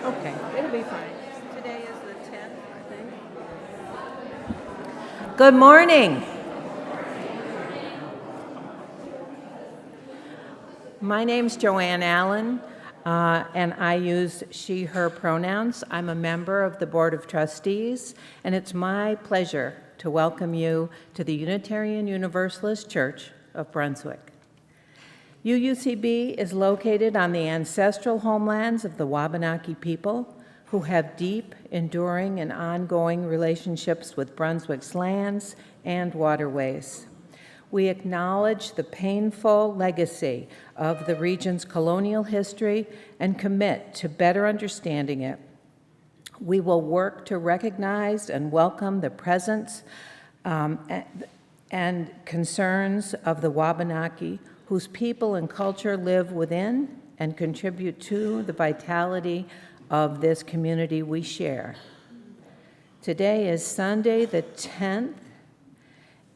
Okay, it'll be fine. Today is the 10th, I think. Good morning. My name's Joanne Allen, and I use she, her pronouns. I'm a member of the Board of Trustees, and it's my pleasure to welcome you to the Unitarian Universalist Church of Brunswick. UUCB is located on the ancestral homelands of the Wabanaki people who have deep, enduring, and ongoing relationships with Brunswick's lands and waterways. We acknowledge the painful legacy of the region's colonial history and commit to better understanding it. We will work to recognize and welcome the presence and concerns of the Wabanaki, whose people and culture live within and contribute to the vitality of this community we share. Today is Sunday the 10th,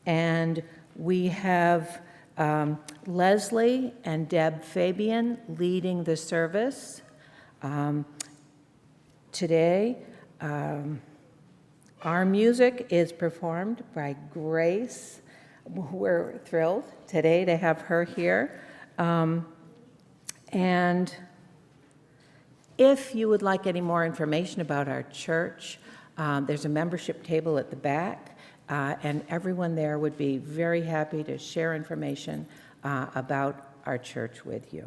and we have Leslie and Deb Fabian leading the service. Today, our music is performed by Grace. We're thrilled today to have her here. And if you would like any more information about our church, there's a membership table at the back, and everyone there would be very happy to share information about our church with you.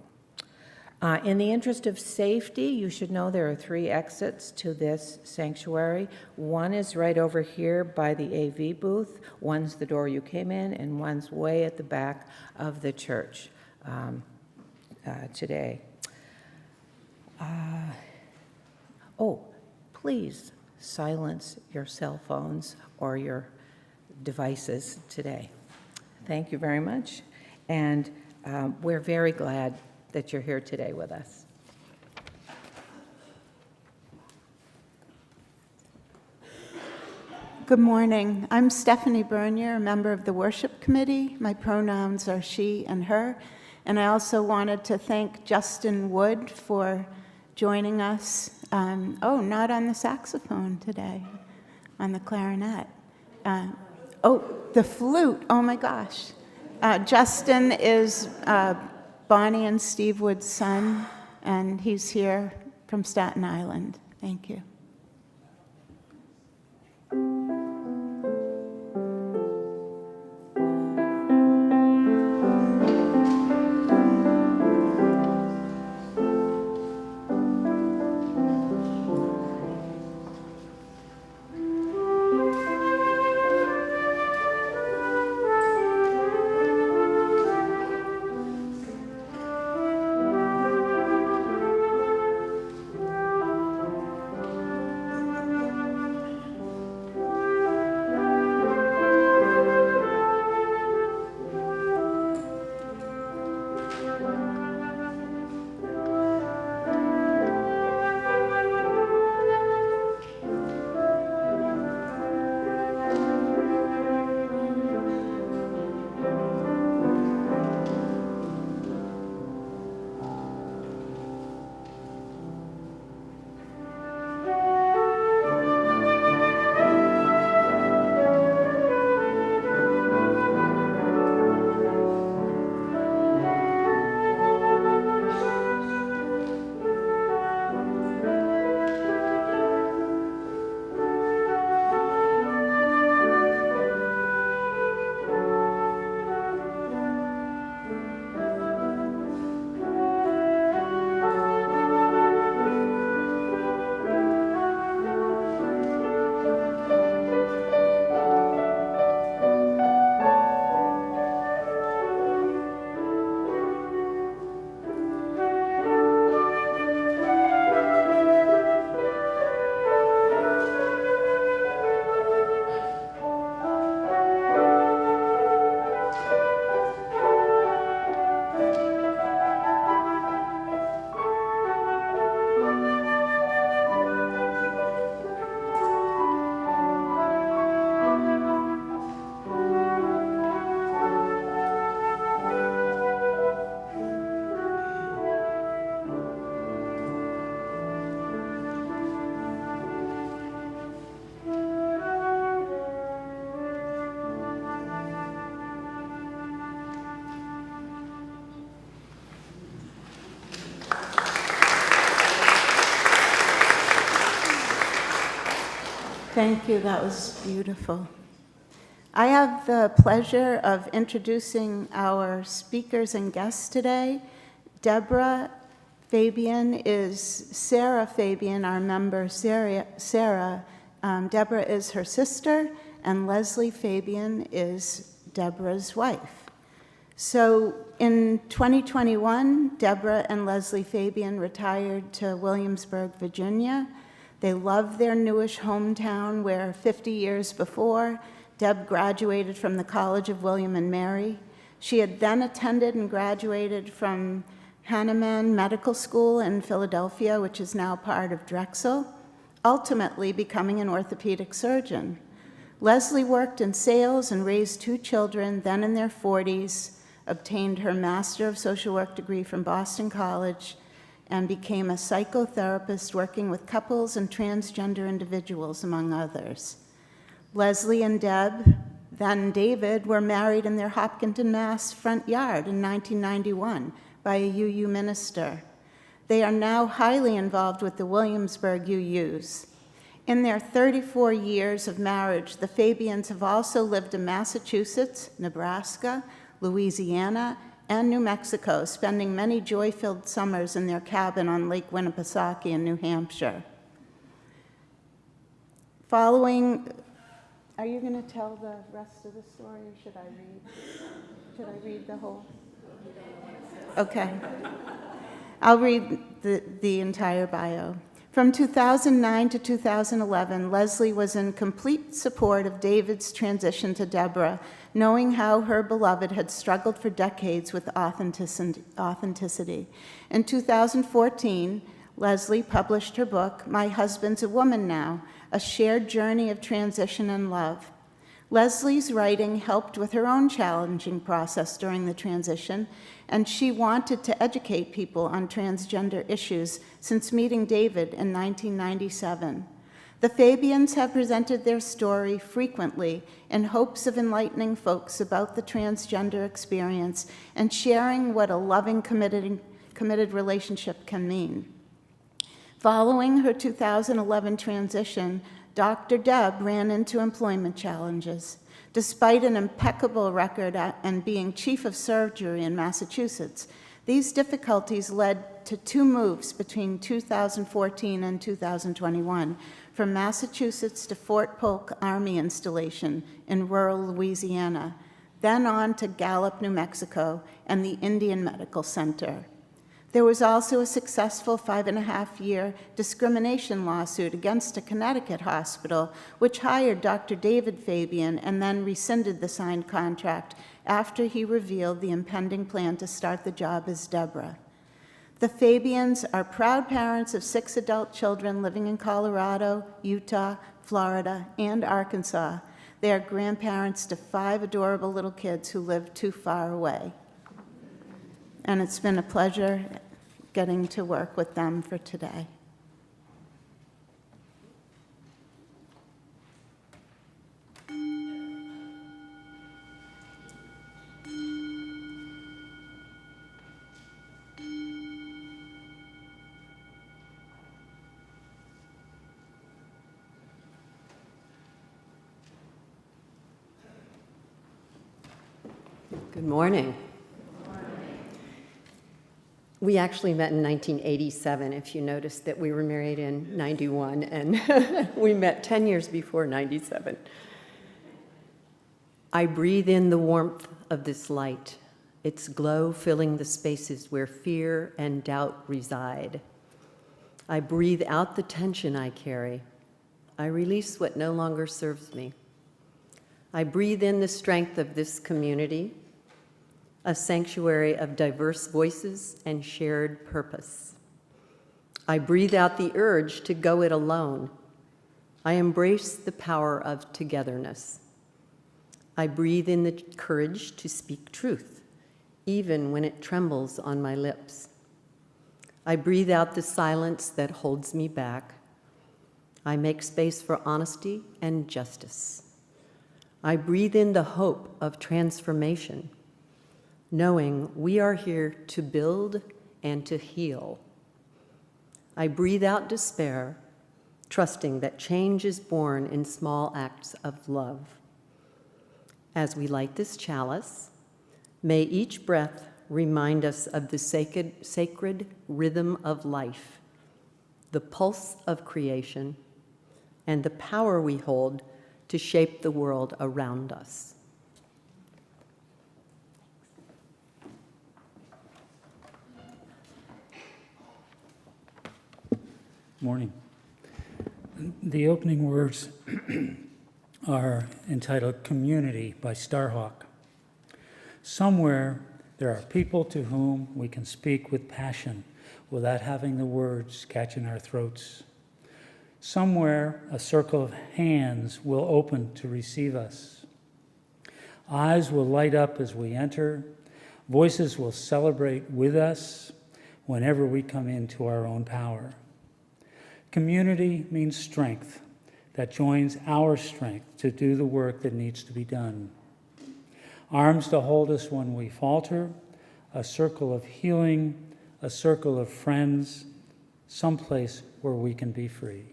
In the interest of safety, you should know there are 3 exits to this sanctuary. One is right over here by the AV booth, one's the door you came in, and one's way at the back of the church today. Please silence your cell phones or your devices today. Thank you very much, and we're very glad that you're here today with us. Good morning. I'm Stephanie Bernier, a member of the worship committee. My pronouns are she and her. And I also wanted to thank Justin Wood for joining us. Not on the saxophone today, on the clarinet. The flute. Oh my gosh. Justin is Bonnie and Steve Wood's son, and he's here from Staten Island. Thank you. Thank you, that was beautiful. I have the pleasure of introducing our speakers and guests today. Deborah Fabian is Sarah Fabian, our member Sarah. Deborah is her sister, and Leslie Fabian is Deborah's wife. So in 2021, Deborah and Leslie Fabian retired to Williamsburg, Virginia. They love their newish hometown where 50 years before, Deb graduated from the College of William and Mary. She had then attended and graduated from Hahnemann Medical School in Philadelphia, which is now part of Drexel, ultimately becoming an orthopedic surgeon. Leslie worked in sales and raised 2 children, then in their 40s, obtained her Master of Social Work degree from Boston College, and became a psychotherapist working with couples and transgender individuals, among others. Leslie and Deb, then David, were married in their Hopkinton, Mass. Front yard in 1991 by a UU minister. They are now highly involved with the Williamsburg UUs. In their 34 years of marriage, the Fabians have also lived in Massachusetts, Nebraska, Louisiana, and New Mexico, spending many joy-filled summers in their cabin on Lake Winnipesaukee in New Hampshire. Are you going to tell the rest of the story, or should I read the whole? Okay. I'll read the entire bio. From 2009 to 2011, Leslie was in complete support of David's transition to Deborah, knowing how her beloved had struggled for decades with authenticity. In 2014, Leslie published her book, My Husband's a Woman Now, a shared journey of transition and love. Leslie's writing helped with her own challenging process during the transition, and she wanted to educate people on transgender issues since meeting David in 1997. The Fabians have presented their story frequently in hopes of enlightening folks about the transgender experience and sharing what a loving, committed relationship can mean. Following her 2011 transition, Dr. Deb ran into employment challenges. Despite an impeccable record and being chief of surgery in Massachusetts, these difficulties led to 2 moves between 2014 and 2021 from Massachusetts to Fort Polk Army Installation in rural Louisiana, then on to Gallup, New Mexico, and the Indian Medical Center. There was also a successful 5.5-year discrimination lawsuit against a Connecticut hospital, which hired Dr. David Fabian and then rescinded the signed contract after he revealed the impending plan to start the job as Deborah. The Fabians are proud parents of 6 adult children living in Colorado, Utah, Florida, and Arkansas. They are grandparents to 5 adorable little kids who live too far away. And it's been a pleasure getting to work with them for today. Good morning. We actually met in 1987, if you noticed that we were married in 91, and we met 10 years before 97. I breathe in the warmth of this light, its glow filling the spaces where fear and doubt reside. I breathe out the tension I carry. I release what no longer serves me. I breathe in the strength of this community, a sanctuary of diverse voices and shared purpose. I breathe out the urge to go it alone. I embrace the power of togetherness. I breathe in the courage to speak truth, even when it trembles on my lips. I breathe out the silence that holds me back. I make space for honesty and justice. I breathe in the hope of transformation, knowing we are here to build and to heal. I breathe out despair, trusting that change is born in small acts of love. As we light this chalice, may each breath remind us of the sacred rhythm of life, the pulse of creation, and the power we hold to shape the world around us. Morning. The opening words are entitled Community by Starhawk. Somewhere there are people to whom we can speak with passion without having the words catch in our throats. Somewhere a circle of hands will open to receive us. Eyes will light up as we enter. Voices will celebrate with us whenever we come into our own power. Community means strength that joins our strength to do the work that needs to be done. Arms to hold us when we falter, a circle of healing, a circle of friends, someplace where we can be free.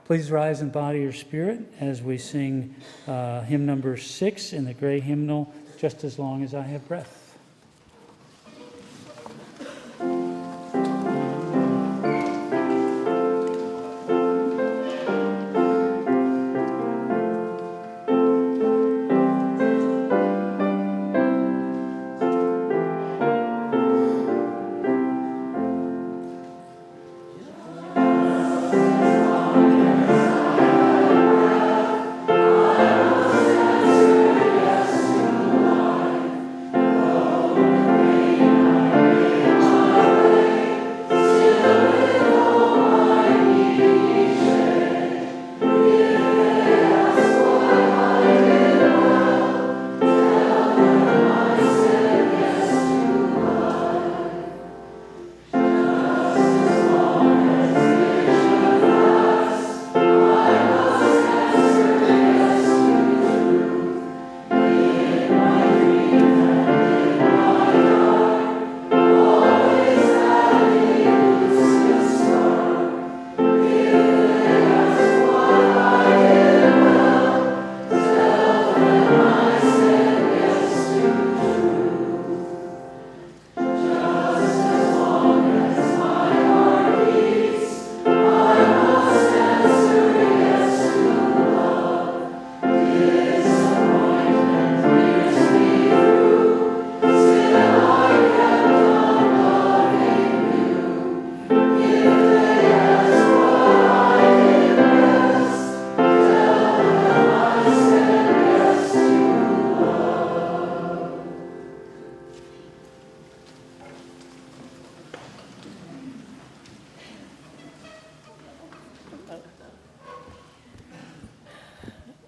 Please rise in body or spirit as we sing hymn number 6 in the gray hymnal, Just as Long as I Have Breath.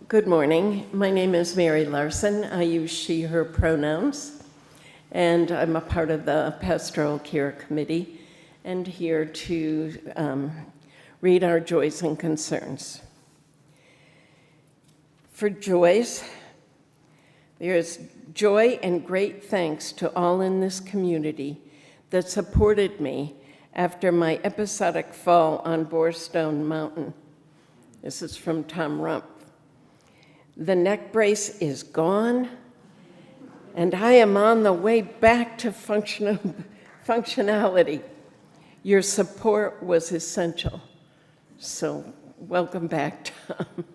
Good morning. My name is Mary Larson. I use she, her pronouns, and I'm a part of the Pastoral Care Committee and here to read our joys and concerns. For joys, there is joy and great thanks to all in this community that supported me after my episodic fall on Boarstone Mountain. This is from Tom Rump. The neck brace is gone, and I am on the way back to functionality. Your support was essential, so welcome back, Tom.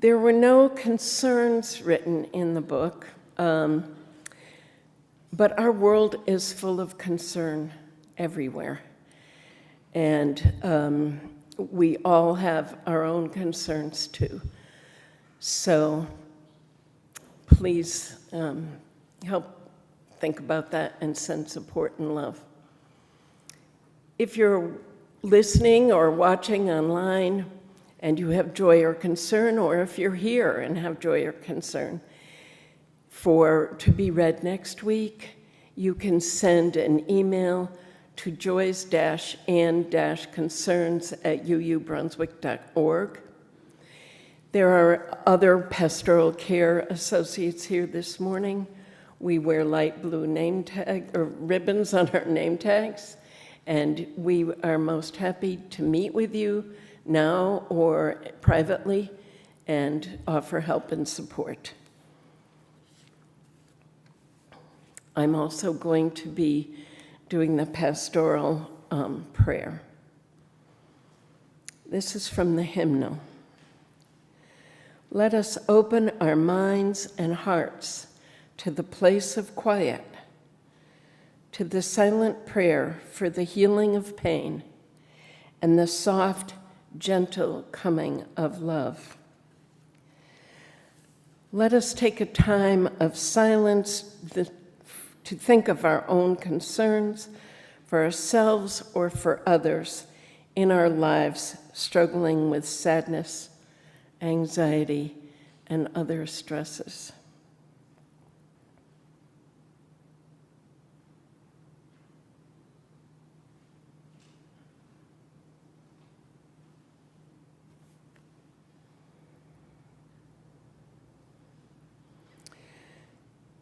There were no concerns written in the book, but our world is full of concern everywhere, and we all have our own concerns too. So please help think about that and send support and love. If you're listening or watching online and you have joy or concern, or if you're here and have joy or concern to be read next week, you can send an email to joys-and-concerns@uubrunswick.org. There are other pastoral care associates here this morning. We wear light blue name tag or ribbons on our name tags, And we are most happy to meet with you now or privately and offer help and support. I'm also going to be doing the pastoral prayer. This is from the hymnal. Let us open our minds and hearts to the place of quiet, to the silent prayer for the healing of pain and the soft, gentle coming of love. Let us take a time of silence to think of our own concerns for ourselves or for others in our lives struggling with sadness, anxiety, and other stresses.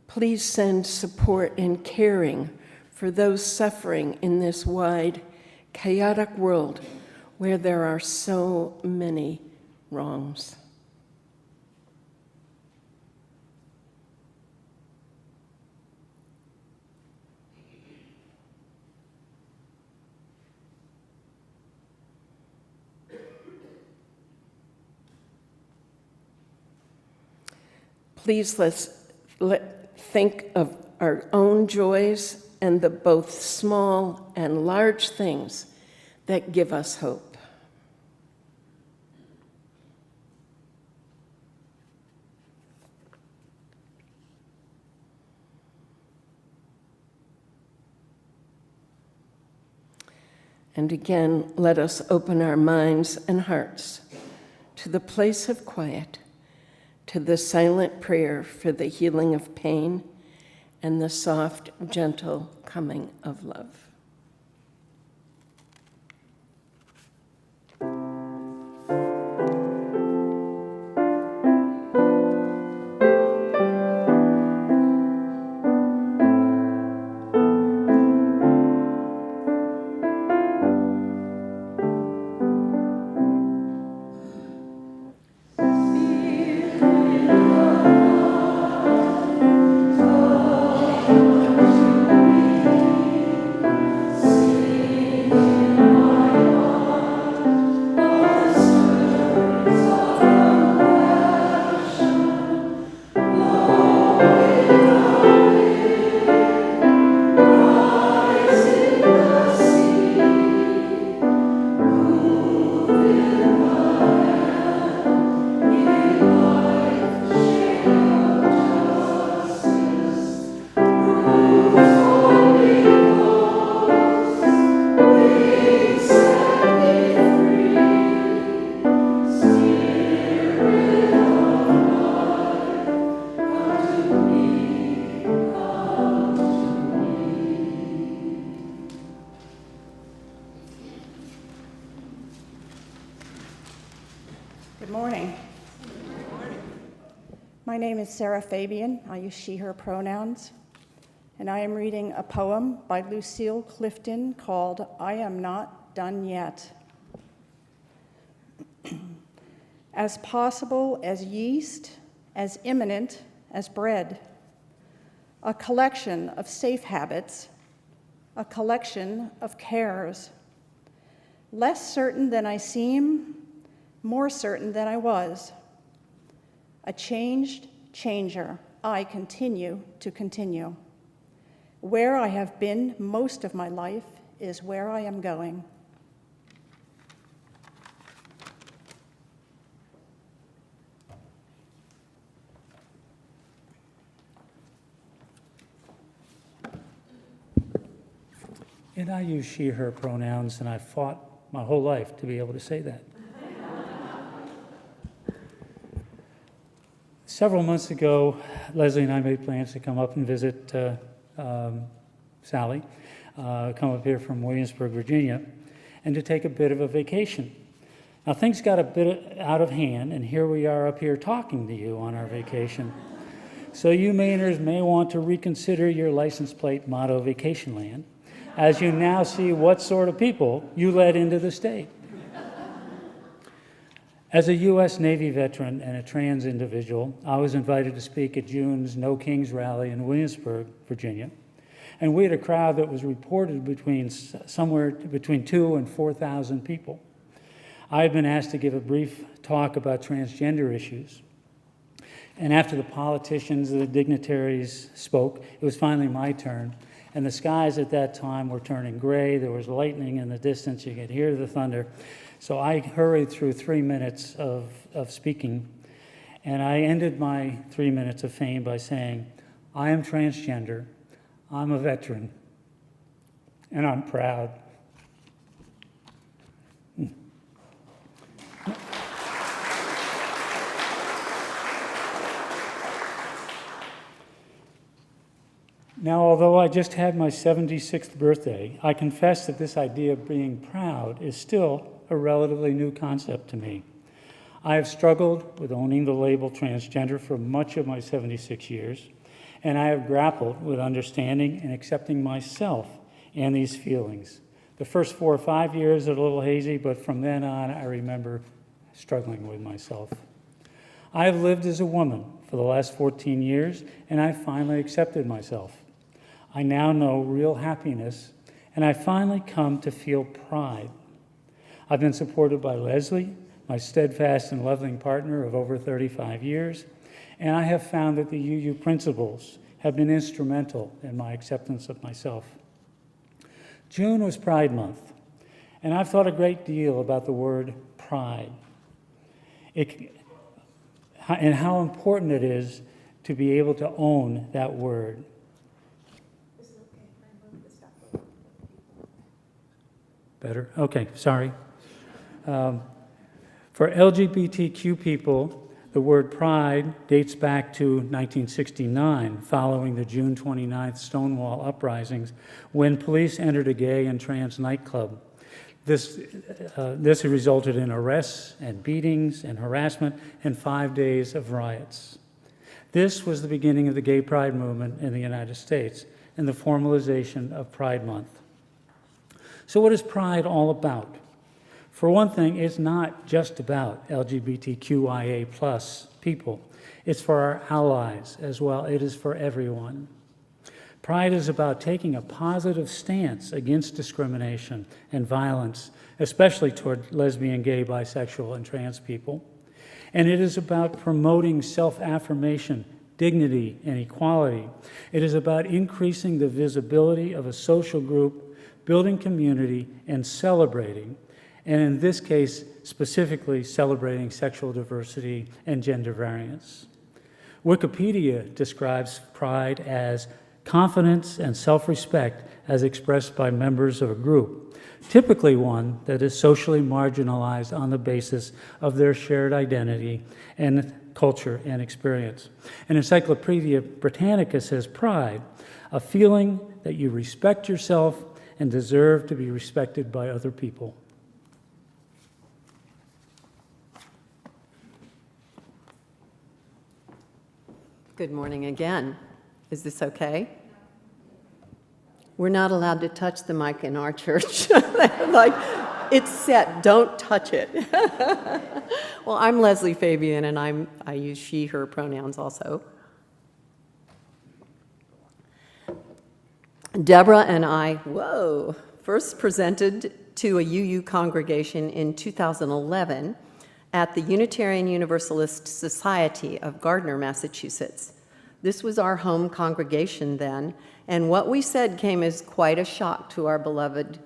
Please send support and caring for those suffering in this wide, chaotic world where there are so many wrongs. Please let's think of our own joys and the both small and large things that give us hope. And again, let us open our minds and hearts to the place of quiet, to the silent prayer for the healing of pain and the soft, gentle coming of love. Good morning. My name is Sarah Fabian. I use she, her pronouns. And I am reading a poem by Lucille Clifton called I Am Not Done Yet. As possible as yeast, as imminent as bread. A collection of safe habits, a collection of cares. Less certain than I seem, more certain than I was. A changed changer, I continue to continue. Where I have been most of my life is where I am going. And I use she, her pronouns, and I fought my whole life to be able to say that. Several months ago, Leslie and I made plans to come up and visit Sally, come up here from Williamsburg, Virginia, and to take a bit of a vacation. Now, things got a bit out of hand, and here we are up here talking to you on our vacation. So you Mainers may want to reconsider your license plate motto, Vacation Land. as you now see what sort of people you let into the state. As a U.S. Navy veteran and a trans individual, I was invited to speak at June's No Kings rally in Williamsburg, Virginia. And we had a crowd that was reported somewhere between 2,000 and 4,000 people. I had been asked to give a brief talk about transgender issues. And after the politicians and the dignitaries spoke, it was finally my turn. And the skies at that time were turning gray. There was lightning in the distance. You could hear the thunder. So I hurried through 3 minutes of speaking. And I ended my 3 minutes of fame by saying, I am transgender. I'm a veteran. And I'm proud. Now, although I just had my 76th birthday, I confess that this idea of being proud is still a relatively new concept to me. I have struggled with owning the label transgender for much of my 76 years, and I have grappled with understanding and accepting myself and these feelings. The first 4 or 5 years are a little hazy, but from then on, I remember struggling with myself. I have lived as a woman for the last 14 years, and I finally accepted myself. I now know real happiness, and I finally come to feel pride. I've been supported by Leslie, my steadfast and loving partner of over 35 years, and I have found that the UU principles have been instrumental in my acceptance of myself. June was Pride Month, and I've thought a great deal about the word pride and how important it is to be able to own that word. Better? Okay, sorry. For LGBTQ people, the word pride dates back to 1969, following the June 29th Stonewall uprisings, when police entered a gay and trans nightclub. This resulted in arrests and beatings and harassment and 5 days of riots. This was the beginning of the gay pride movement in the United States and the formalization of Pride Month. So what is Pride all about? For one thing, it's not just about LGBTQIA+ people. It's for our allies as well. It is for everyone. Pride is about taking a positive stance against discrimination and violence, especially toward lesbian, gay, bisexual, and trans people. And it is about promoting self-affirmation, dignity, and equality. It is about increasing the visibility of a social group, building community, and celebrating, and in this case, specifically celebrating sexual diversity and gender variance. Wikipedia describes pride as confidence and self-respect as expressed by members of a group, typically one that is socially marginalized on the basis of their shared identity and culture and experience. And Encyclopedia Britannica says pride, a feeling that you respect yourself and deserve to be respected by other people. Good morning again. Is this okay? We're not allowed to touch the mic in our church. Like, it's set, don't touch it. Well, I'm Leslie Fabian, and I use she, her pronouns also. Deborah and I, first presented to a UU congregation in 2011 at the Unitarian Universalist Society of Gardner, Massachusetts. This was our home congregation then, and what we said came as quite a shock to our beloved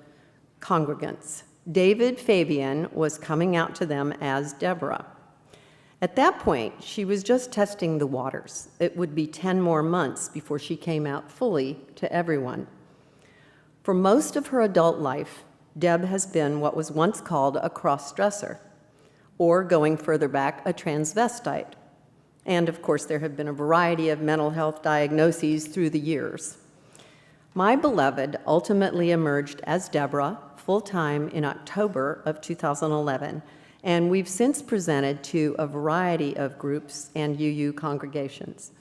congregants. David Fabian was coming out to them as Deborah. At that point, she was just testing the waters. It would be 10 more months before she came out fully to everyone. For most of her adult life, Deb has been what was once called a cross-dresser, or going further back, a transvestite. And of course, there have been a variety of mental health diagnoses through the years. My beloved ultimately emerged as Deborah full-time in October of 2011, and we've since presented to a variety of groups and UU congregations.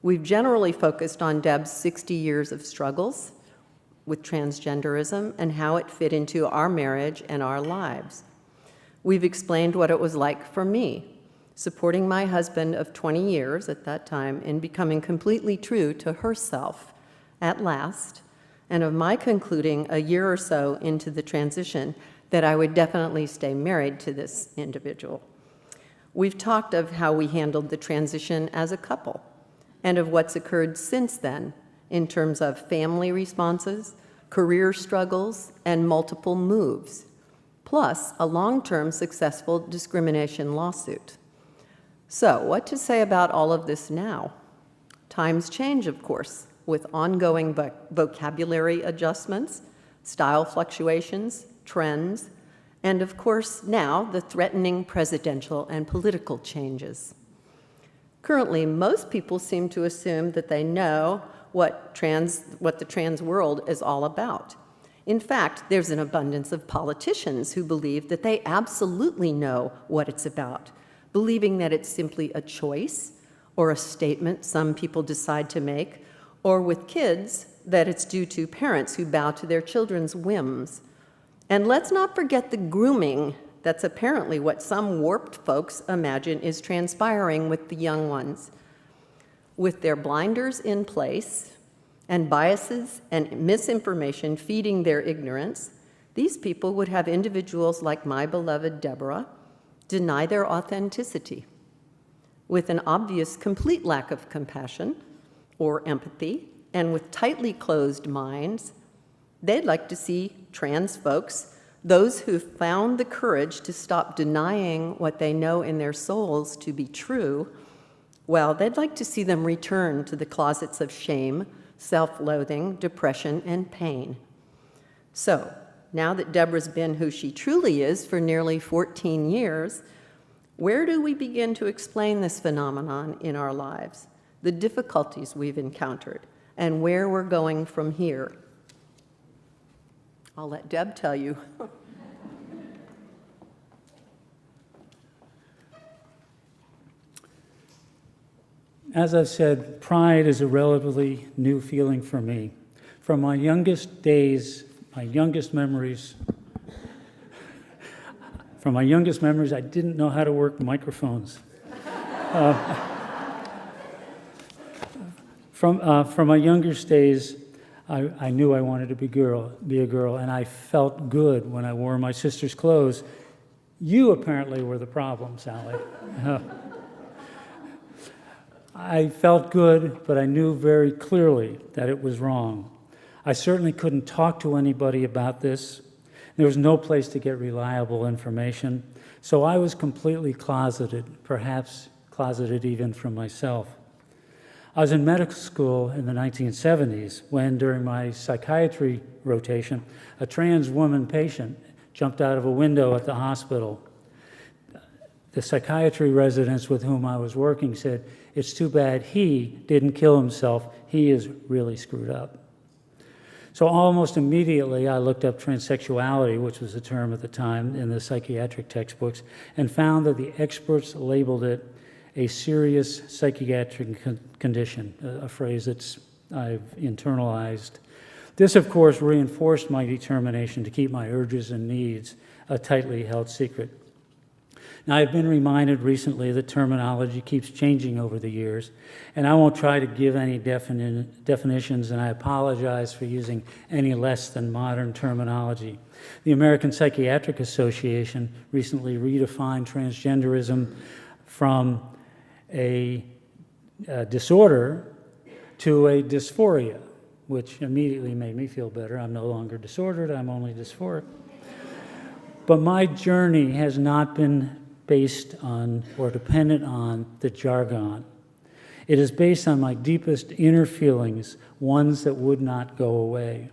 We've generally focused on Deb's 60 years of struggles with transgenderism and how it fit into our marriage and our lives. We've explained what it was like for me, supporting my husband of 20 years at that time in becoming completely true to herself at last, and of my concluding a year or so into the transition that I would definitely stay married to this individual. We've talked of how we handled the transition as a couple and of what's occurred since then in terms of family responses, career struggles, and multiple moves, plus a long-term successful discrimination lawsuit. So, what to say about all of this now? Times change, of course, with ongoing vocabulary adjustments, style fluctuations, trends, and of course now the threatening presidential and political changes. Currently, most people seem to assume that they know what the trans world is all about. In fact, there's an abundance of politicians who believe that they absolutely know what it's about, believing that it's simply a choice or a statement some people decide to make, or with kids, that it's due to parents who bow to their children's whims. And let's not forget the grooming that's apparently what some warped folks imagine is transpiring with the young ones. With their blinders in place and biases and misinformation feeding their ignorance, these people would have individuals like my beloved Deborah deny their authenticity. With an obvious complete lack of compassion or empathy, and with tightly closed minds, they'd like to see trans folks, those who've found the courage to stop denying what they know in their souls to be true, well, they'd like to see them return to the closets of shame, self-loathing, depression, and pain. So, now that Deborah's been who she truly is for nearly 14 years, where do we begin to explain this phenomenon in our lives, the difficulties we've encountered, and where we're going from here? I'll let Deb tell you. As I've said, pride is a relatively new feeling for me. From my youngest days, my youngest memories, I didn't know how to work microphones. From my youngest days, I knew I wanted to be a girl, and I felt good when I wore my sister's clothes. You apparently were the problem, Sally. I felt good, but I knew very clearly that it was wrong. I certainly couldn't talk to anybody about this. There was no place to get reliable information, so I was completely closeted, perhaps closeted even from myself. I was in medical school in the 1970s when, during my psychiatry rotation, a trans woman patient jumped out of a window at the hospital. The psychiatry residents with whom I was working said, "It's too bad he didn't kill himself. He is really screwed up." So almost immediately, I looked up transsexuality, which was a term at the time in the psychiatric textbooks, and found that the experts labeled it a serious psychiatric condition, a phrase that I've internalized. This, of course, reinforced my determination to keep my urges and needs a tightly held secret. Now, I've been reminded recently that terminology keeps changing over the years, and I won't try to give any definitions, and I apologize for using any less than modern terminology. The American Psychiatric Association recently redefined transgenderism from a disorder to a dysphoria, which immediately made me feel better. I'm no longer disordered, I'm only dysphoric. But my journey has not been based on or dependent on the jargon. It is based on my deepest inner feelings, ones that would not go away.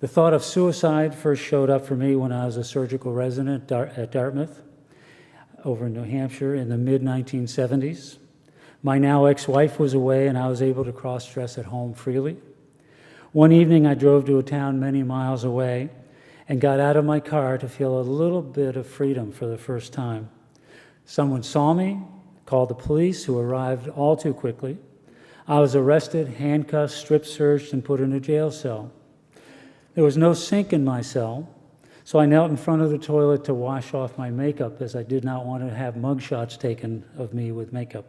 The thought of suicide first showed up for me when I was a surgical resident at Dartmouth over in New Hampshire in the mid-1970s. My now ex-wife was away and I was able to cross-dress at home freely. One evening I drove to a town many miles away and got out of my car to feel a little bit of freedom for the first time. Someone saw me, called the police, who arrived all too quickly. I was arrested, handcuffed, strip-searched, and put in a jail cell. There was no sink in my cell, so I knelt in front of the toilet to wash off my makeup, as I did not want to have mugshots taken of me with makeup.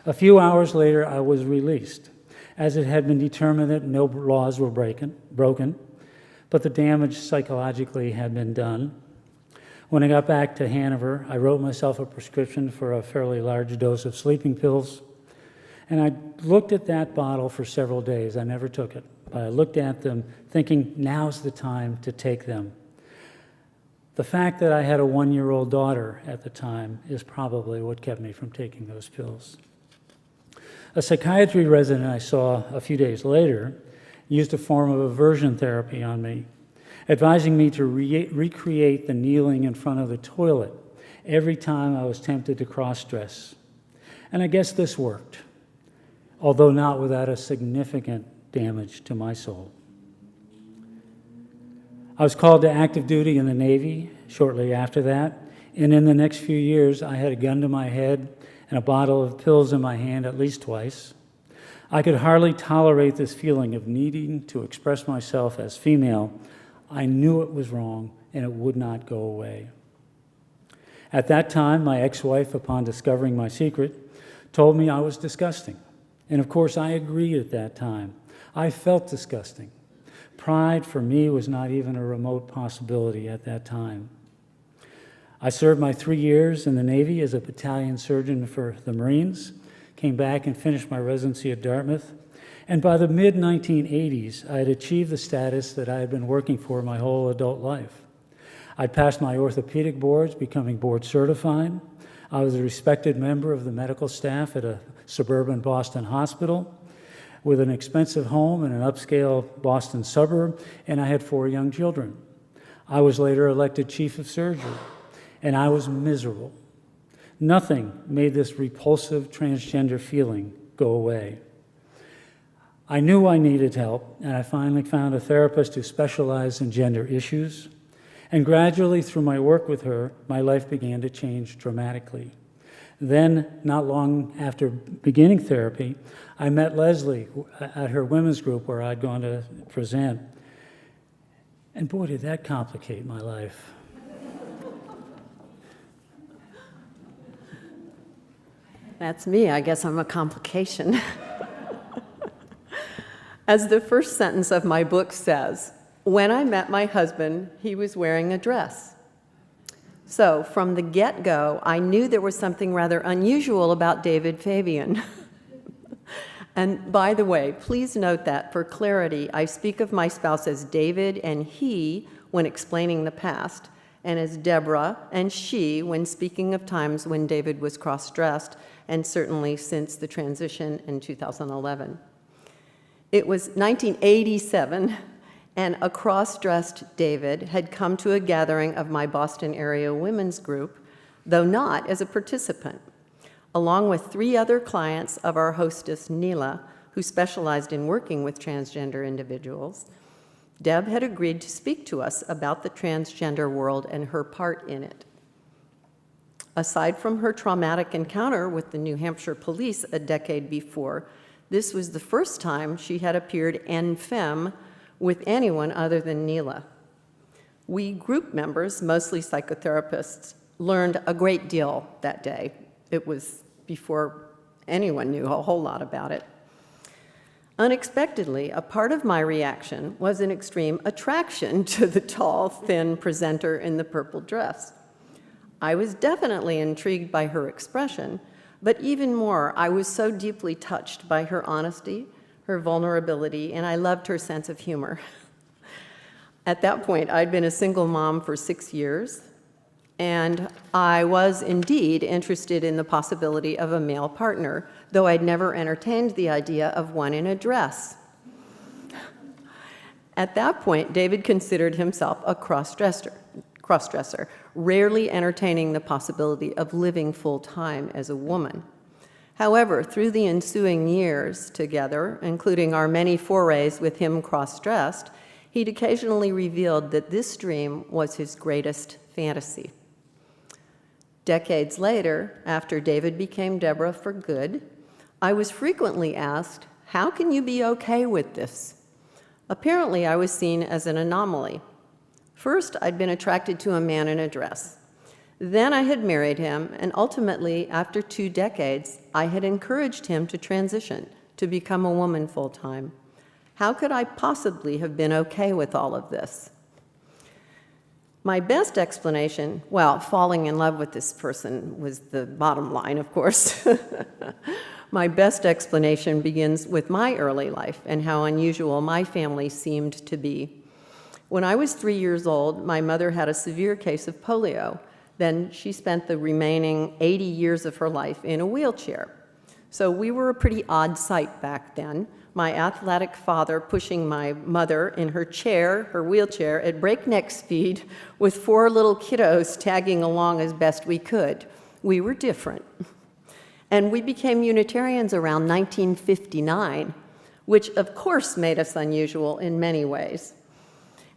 A few hours later, I was released, as it had been determined that no laws were broken, but the damage psychologically had been done. When I got back to Hanover, I wrote myself a prescription for a fairly large dose of sleeping pills, and I looked at that bottle for several days. I never took it, but I looked at them thinking, now's the time to take them. The fact that I had a 1-year-old daughter at the time is probably what kept me from taking those pills. A psychiatry resident I saw a few days later used a form of aversion therapy on me, advising me to recreate the kneeling in front of the toilet every time I was tempted to cross-dress. And I guess this worked, although not without a significant damage to my soul. I was called to active duty in the Navy shortly after that, and in the next few years, I had a gun to my head and a bottle of pills in my hand at least twice. I could hardly tolerate this feeling of needing to express myself as female. I knew it was wrong, and it would not go away. At that time, my ex-wife, upon discovering my secret, told me I was disgusting. And of course, I agreed at that time. I felt disgusting. Pride, for me, was not even a remote possibility at that time. I served my 3 years in the Navy as a battalion surgeon for the Marines, came back and finished my residency at Dartmouth, and by the mid-1980s, I had achieved the status that I had been working for my whole adult life. I'd passed my orthopedic boards, becoming board certified. I was a respected member of the medical staff at a suburban Boston hospital with an expensive home in an upscale Boston suburb, and I had 4 young children. I was later elected chief of surgery, and I was miserable. Nothing made this repulsive transgender feeling go away. I knew I needed help, and I finally found a therapist who specialized in gender issues. And gradually, through my work with her, my life began to change dramatically. Then, not long after beginning therapy, I met Leslie at her women's group where I'd gone to present. And boy, did that complicate my life. That's me. I guess I'm a complication. As the first sentence of my book says, when I met my husband, he was wearing a dress. So from the get-go, I knew there was something rather unusual about David Fabian. And by the way, please note that for clarity, I speak of my spouse as David and he when explaining the past, and as Deborah and she when speaking of times when David was cross-dressed, and certainly since the transition in 2011. It was 1987, and a cross-dressed David had come to a gathering of my Boston area women's group, though not as a participant, along with 3 other clients of our hostess, Neela, who specialized in working with transgender individuals. Deb had agreed to speak to us about the transgender world and her part in it. Aside from her traumatic encounter with the New Hampshire police a decade before, this was the first time she had appeared en femme with anyone other than Neela. We group members, mostly psychotherapists, learned a great deal that day. It was before anyone knew a whole lot about it. Unexpectedly, a part of my reaction was an extreme attraction to the tall, thin presenter in the purple dress. I was definitely intrigued by her expression, but even more, I was so deeply touched by her honesty, her vulnerability, and I loved her sense of humor. At that point, I'd been a single mom for 6 years, and I was indeed interested in the possibility of a male partner, though I'd never entertained the idea of one in a dress. At that point, David considered himself a cross-dresser, rarely entertaining the possibility of living full-time as a woman. However, through the ensuing years together, including our many forays with him cross-dressed, he'd occasionally revealed that this dream was his greatest fantasy. Decades later, after David became Deborah for good, I was frequently asked, "How can you be okay with this?" Apparently, I was seen as an anomaly. First, I'd been attracted to a man in a dress. Then I had married him, and ultimately, after 2 decades, I had encouraged him to transition, to become a woman full-time. How could I possibly have been okay with all of this? My best explanation, well, falling in love with this person was the bottom line, of course. My best explanation begins with my early life and how unusual my family seemed to be. When I was 3 years old, my mother had a severe case of polio. Then she spent the remaining 80 years of her life in a wheelchair. So we were a pretty odd sight back then. My athletic father pushing my mother in her chair, her wheelchair, at breakneck speed with 4 little kiddos tagging along as best we could. We were different. And we became Unitarians around 1959, which of course made us unusual in many ways.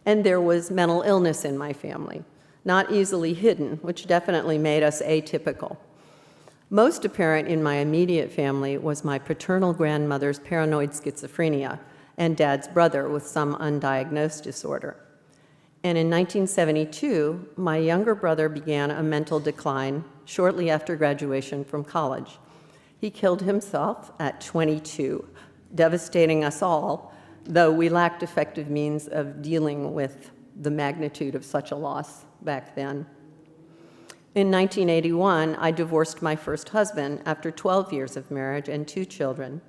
And there was mental illness in my family, not easily hidden, which definitely made us atypical. Most apparent in my immediate family was my paternal grandmother's paranoid schizophrenia and Dad's brother with some undiagnosed disorder. And in 1972, my younger brother began a mental decline shortly after graduation from college. He killed himself at 22, devastating us all, though we lacked effective means of dealing with the magnitude of such a loss back then. In 1981, I divorced my first husband after 12 years of marriage and 2 children.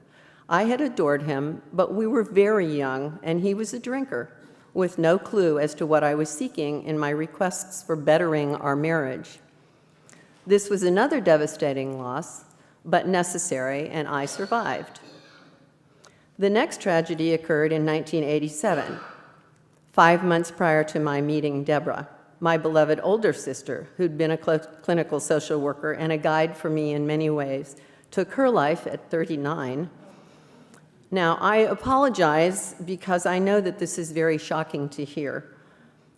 I had adored him, but we were very young, and he was a drinker, with no clue as to what I was seeking in my requests for bettering our marriage. This was another devastating loss, but necessary, and I survived. The next tragedy occurred in 1987, 5 months prior to my meeting Deborah, my beloved older sister, who'd been a clinical social worker and a guide for me in many ways, took her life at 39. Now, I apologize because I know that this is very shocking to hear,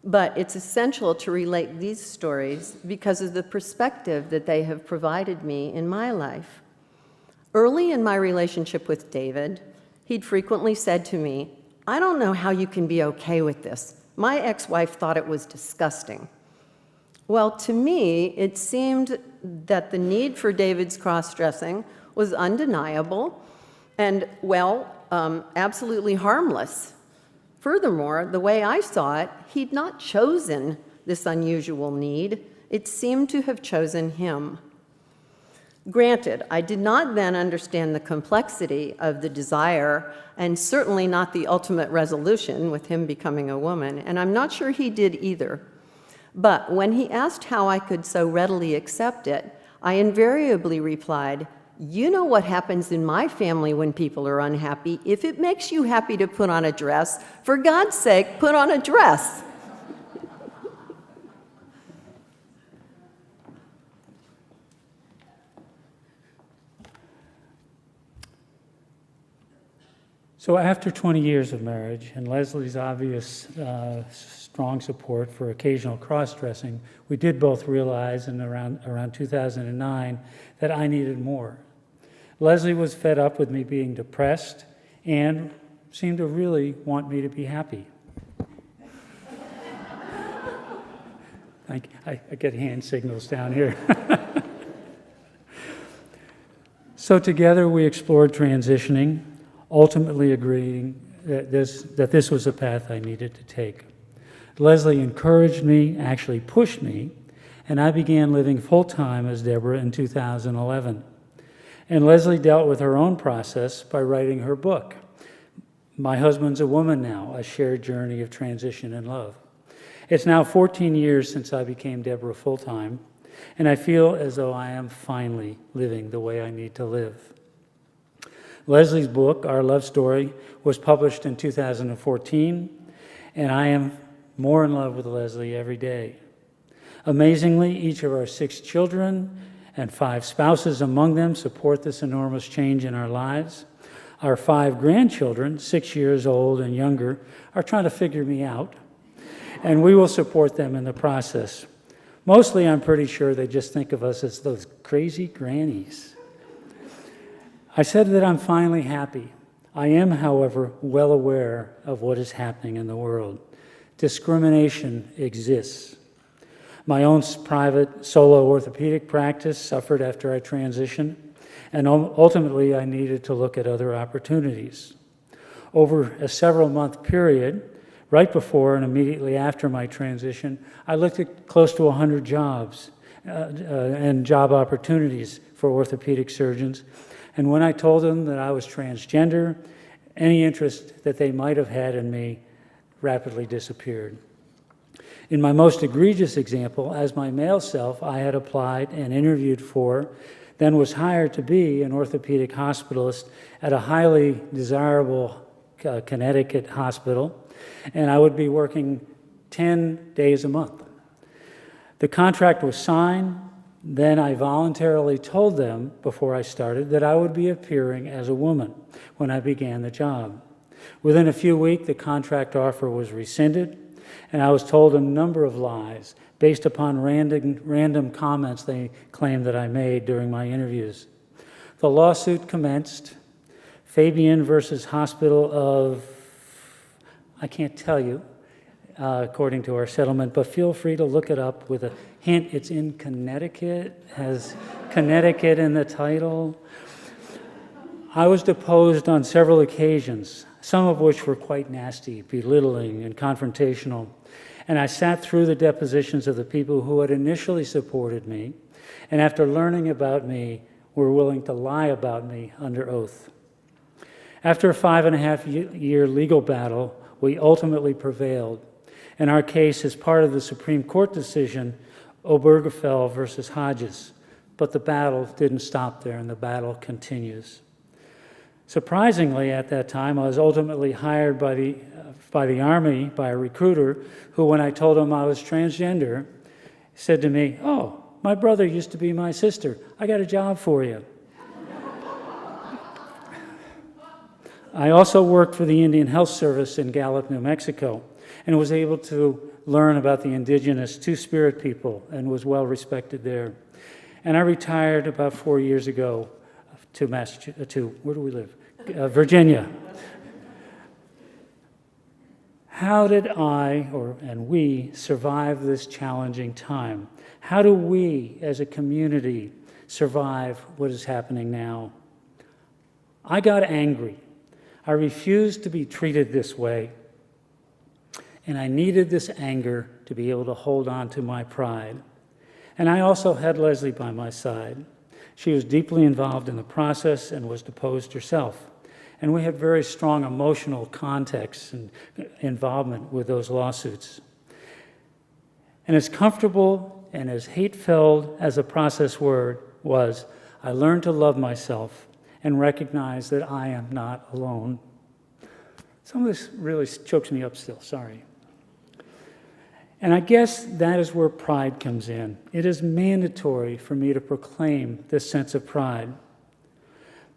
but it's essential to relate these stories because of the perspective that they have provided me in my life. Early in my relationship with David, he'd frequently said to me, "I don't know how you can be okay with this. My ex-wife thought it was disgusting." Well, to me, it seemed that the need for David's cross-dressing was undeniable and, well, absolutely harmless. Furthermore, the way I saw it, he'd not chosen this unusual need. It seemed to have chosen him. Granted, I did not then understand the complexity of the desire and certainly not the ultimate resolution with him becoming a woman, and I'm not sure he did either. But when he asked how I could so readily accept it, I invariably replied, "You know what happens in my family when people are unhappy. If it makes you happy to put on a dress, for God's sake, put on a dress." So after 20 years of marriage and Leslie's obvious strong support for occasional cross-dressing, we did both realize in around 2009 that I needed more. Leslie was fed up with me being depressed and seemed to really want me to be happy. I get hand signals down here. So together we explored transitioning, ultimately agreeing that this was a path I needed to take. Leslie encouraged me, actually pushed me, and I began living full-time as Deborah in 2011. And Leslie dealt with her own process by writing her book, My Husband's a Woman Now, A Shared Journey of Transition and Love. It's now 14 years since I became Deborah full-time, and I feel as though I am finally living the way I need to live. Leslie's book, Our Love Story, was published in 2014, and I am more in love with Leslie every day. Amazingly, each of our 6 children and 5 spouses among them support this enormous change in our lives. Our 5 grandchildren, 6 years old and younger, are trying to figure me out, and we will support them in the process. Mostly, I'm pretty sure they just think of us as those crazy grannies. I said that I'm finally happy. I am, however, well aware of what is happening in the world. Discrimination exists. My own private solo orthopedic practice suffered after I transitioned, and ultimately I needed to look at other opportunities. Over a several-month period, right before and immediately after my transition, I looked at close to 100 jobs and job opportunities for orthopedic surgeons. And when I told them that I was transgender, any interest that they might have had in me rapidly disappeared. In my most egregious example, as my male self, I had applied and interviewed for, then was hired to be an orthopedic hospitalist at a highly desirable Connecticut hospital, and I would be working 10 days a month. The contract was signed. Then I voluntarily told them before I started that I would be appearing as a woman when I began the job. Within a few weeks, the contract offer was rescinded, and I was told a number of lies based upon random comments they claimed that I made during my interviews. The lawsuit commenced. Fabian versus Hospital of, I can't tell you, according to our settlement, but feel free to look it up with a hint. It's in Connecticut, has Connecticut in the title. I was deposed on several occasions, some of which were quite nasty, belittling, and confrontational. And I sat through the depositions of the people who had initially supported me, and after learning about me, were willing to lie about me under oath. After a 5.5-year legal battle, we ultimately prevailed. And our case is part of the Supreme Court decision, Obergefell versus Hodges. But the battle didn't stop there, and the battle continues. Surprisingly, at that time, I was ultimately hired by the Army, by a recruiter, who, when I told him I was transgender, said to me, "Oh, my brother used to be my sister. I got a job for you." I also worked for the Indian Health Service in Gallup, New Mexico, and was able to learn about the indigenous Two-Spirit people and was well respected there. And I retired about 4 years ago to where do we live? Virginia. How did and we survive this challenging time? How do we as a community survive what is happening now? I got angry. I refused to be treated this way, and I needed this anger to be able to hold on to my pride. And I also had Leslie by my side. She was deeply involved in the process and was deposed herself. And we had very strong emotional context and involvement with those lawsuits. And as comfortable and as hate-filled as the process was, I learned to love myself and recognize that I am not alone. Some of this really chokes me up still, sorry. And I guess that is where pride comes in. It is mandatory for me to proclaim this sense of pride.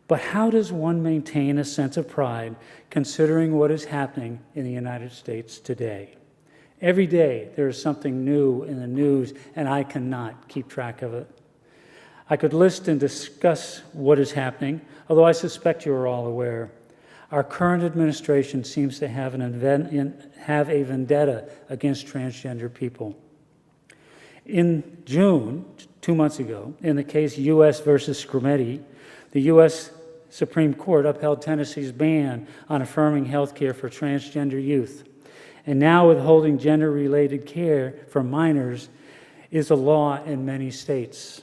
But how does one maintain a sense of pride considering what is happening in the United States today? Every day there is something new in the news, and I cannot keep track of it. I could list and discuss what is happening, although I suspect you are all aware. Our current administration seems to have a vendetta against transgender people. In June, 2 months ago, in the case U.S. versus Scrimeti, the U.S. Supreme Court upheld Tennessee's ban on affirming health care for transgender youth. And now withholding gender-related care for minors is a law in many states.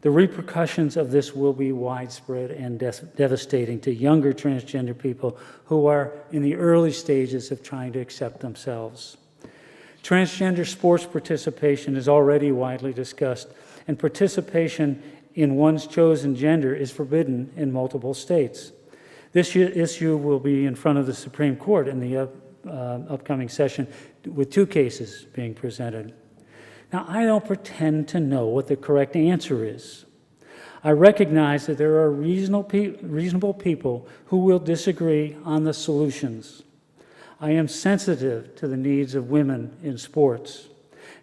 The repercussions of this will be widespread and devastating to younger transgender people who are in the early stages of trying to accept themselves. Transgender sports participation is already widely discussed, and participation in one's chosen gender is forbidden in multiple states. This issue will be in front of the Supreme Court in the upcoming session, with 2 cases being presented. Now, I don't pretend to know what the correct answer is. I recognize that there are reasonable people who will disagree on the solutions. I am sensitive to the needs of women in sports.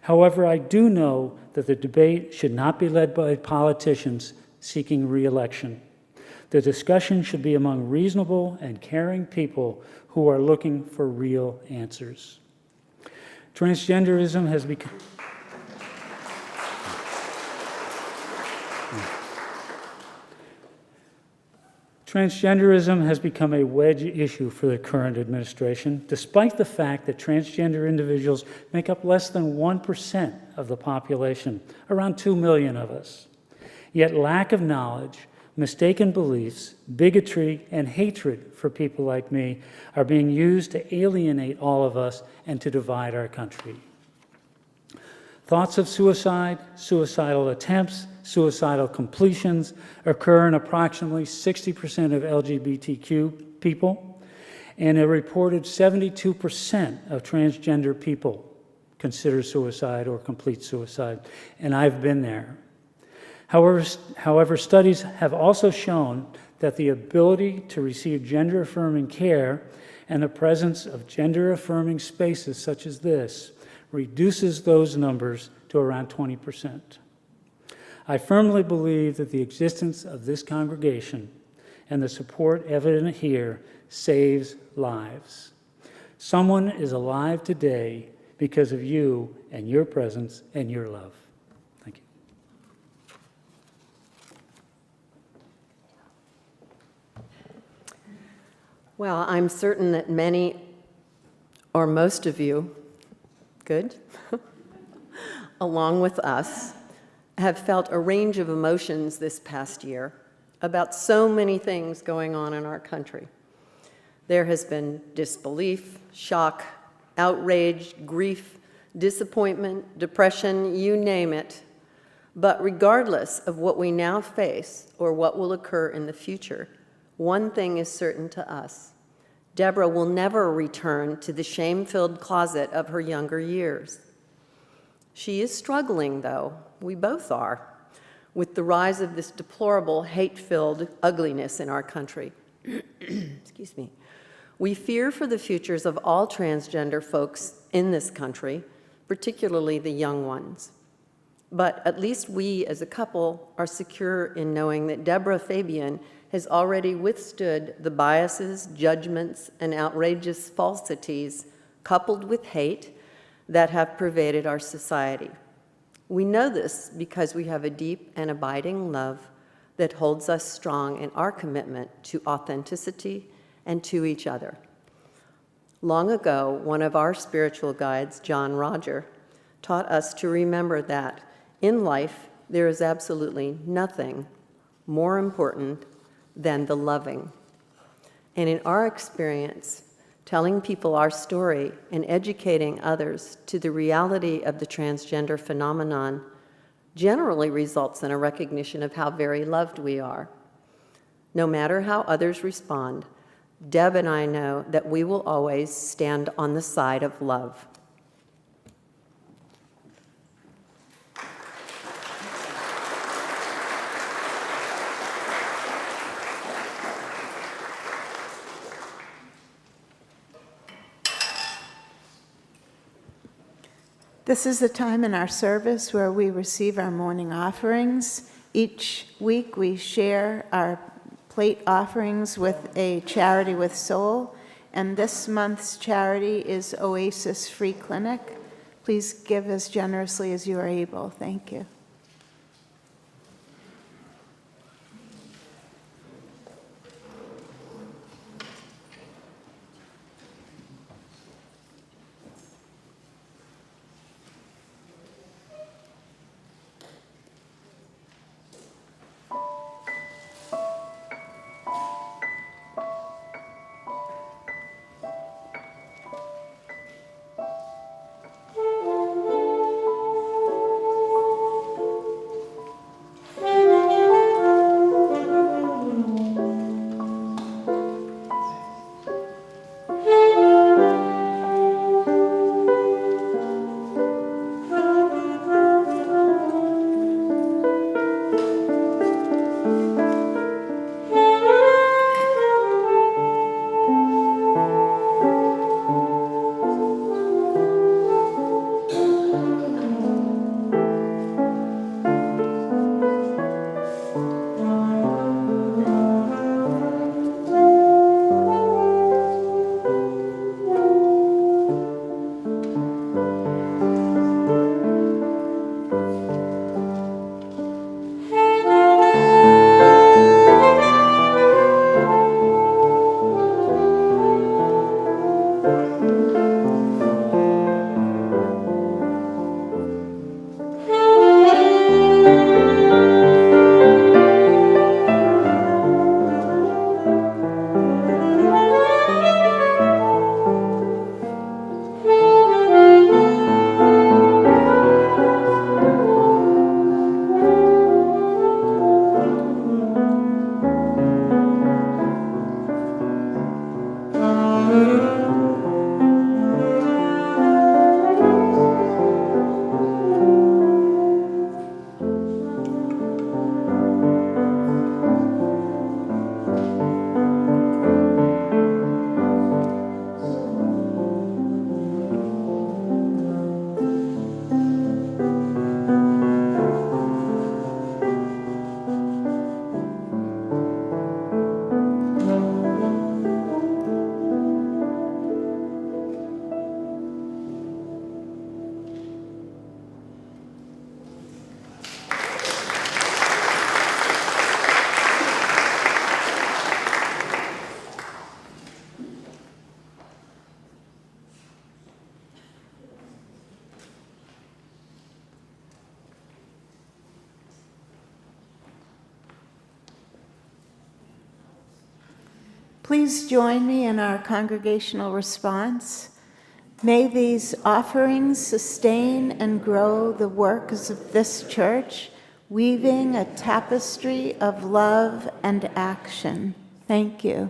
However, I do know that the debate should not be led by politicians seeking re-election. The discussion should be among reasonable and caring people who are looking for real answers. Transgenderism has become... Transgenderism has become a wedge issue for the current administration, despite the fact that transgender individuals make up less than 1% of the population, around 2 million of us. Yet lack of knowledge, mistaken beliefs, bigotry, and hatred for people like me are being used to alienate all of us and to divide our country. Thoughts of suicide, suicidal attempts, suicidal completions occur in approximately 60% of LGBTQ people, and a reported 72% of transgender people consider suicide or complete suicide, and I've been there. However, studies have also shown that the ability to receive gender-affirming care and the presence of gender-affirming spaces such as this reduces those numbers to around 20%. I firmly believe that the existence of this congregation and the support evident here saves lives. Someone is alive today because of you and your presence and your love. Thank you. Well, I'm certain that many or most of you, good, along with us, have felt a range of emotions this past year about so many things going on in our country. There has been disbelief, shock, outrage, grief, disappointment, depression, you name it. But regardless of what we now face or what will occur in the future, one thing is certain to us. Deborah will never return to the shame-filled closet of her younger years. She is struggling, though, we both are, with the rise of this deplorable, hate-filled ugliness in our country. Excuse me. We fear for the futures of all transgender folks in this country, particularly the young ones. But at least we, as a couple, are secure in knowing that Deborah Fabian has already withstood the biases, judgments, and outrageous falsities coupled with hate that have pervaded our society. We know this because we have a deep and abiding love that holds us strong in our commitment to authenticity and to each other. Long ago, one of our spiritual guides, John Roger, taught us to remember that in life, there is absolutely nothing more important than the loving. And in our experience, telling people our story and educating others to the reality of the transgender phenomenon generally results in a recognition of how very loved we are. No matter how others respond, Deb and I know that we will always stand on the side of love. This is the time in our service where we receive our morning offerings. Each week we share our plate offerings with a charity with soul, and this month's charity is Oasis Free Clinic. Please give as generously as you are able. Thank you. Please join me in our congregational response. May these offerings sustain and grow the works of this church, weaving a tapestry of love and action. Thank you.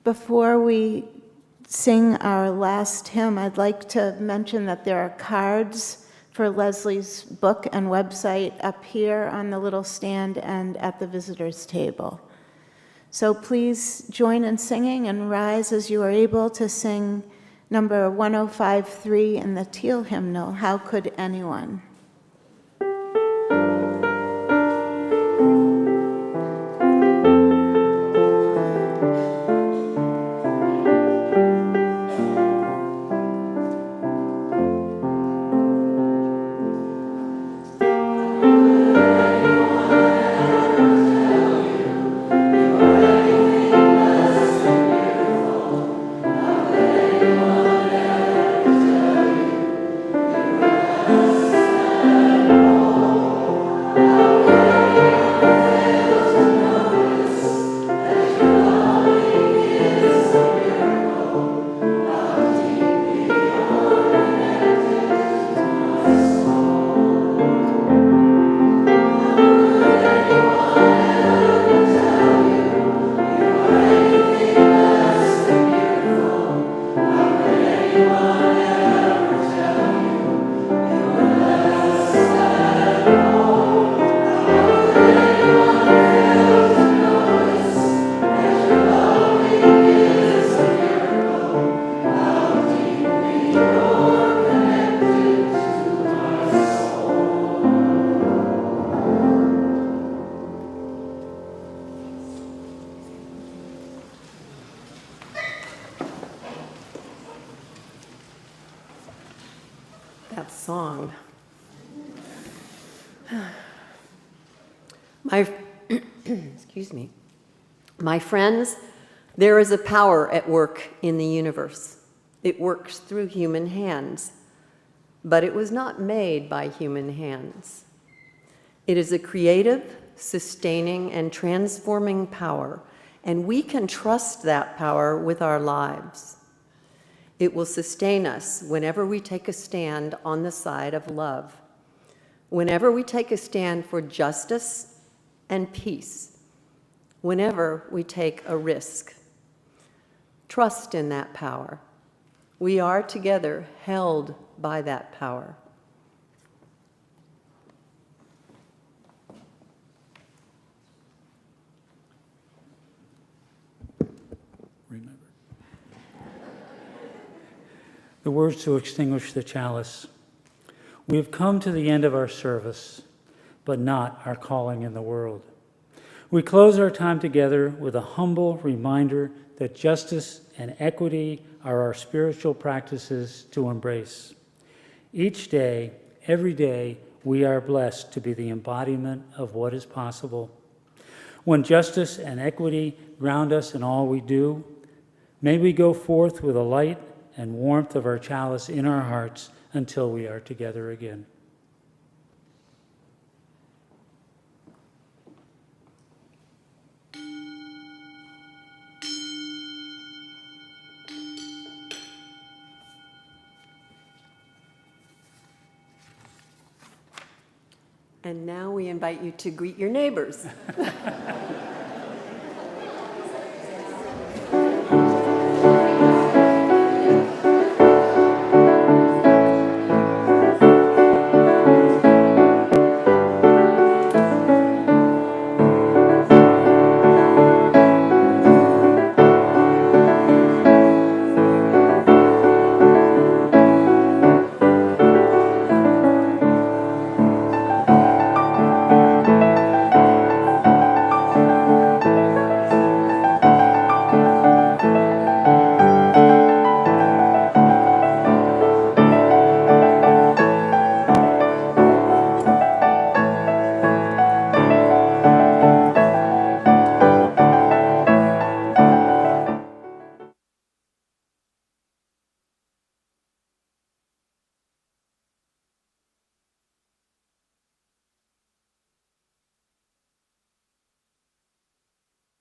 Before we sing our last hymn, I'd like to mention that there are cards for Leslie's book and website up here on the little stand and at the visitors table. So please join in singing and rise as you are able to sing number 1053 in the Teal hymnal, How Could Anyone? That song. Excuse me. My friends, there is a power at work in the universe. It works through human hands, but it was not made by human hands. It is a creative, sustaining, and transforming power, and we can trust that power with our lives. It will sustain us whenever we take a stand on the side of love, whenever we take a stand for justice and peace, whenever we take a risk. Trust in that power. We are together held by that power. Remember. The words to extinguish the chalice. We have come to the end of our service, but not our calling in the world. We close our time together with a humble reminder that justice and equity are our spiritual practices to embrace. Each day, every day, we are blessed to be the embodiment of what is possible. When justice and equity ground us in all we do, may we go forth with the light and warmth of our chalice in our hearts until we are together again. And now we invite you to greet your neighbors.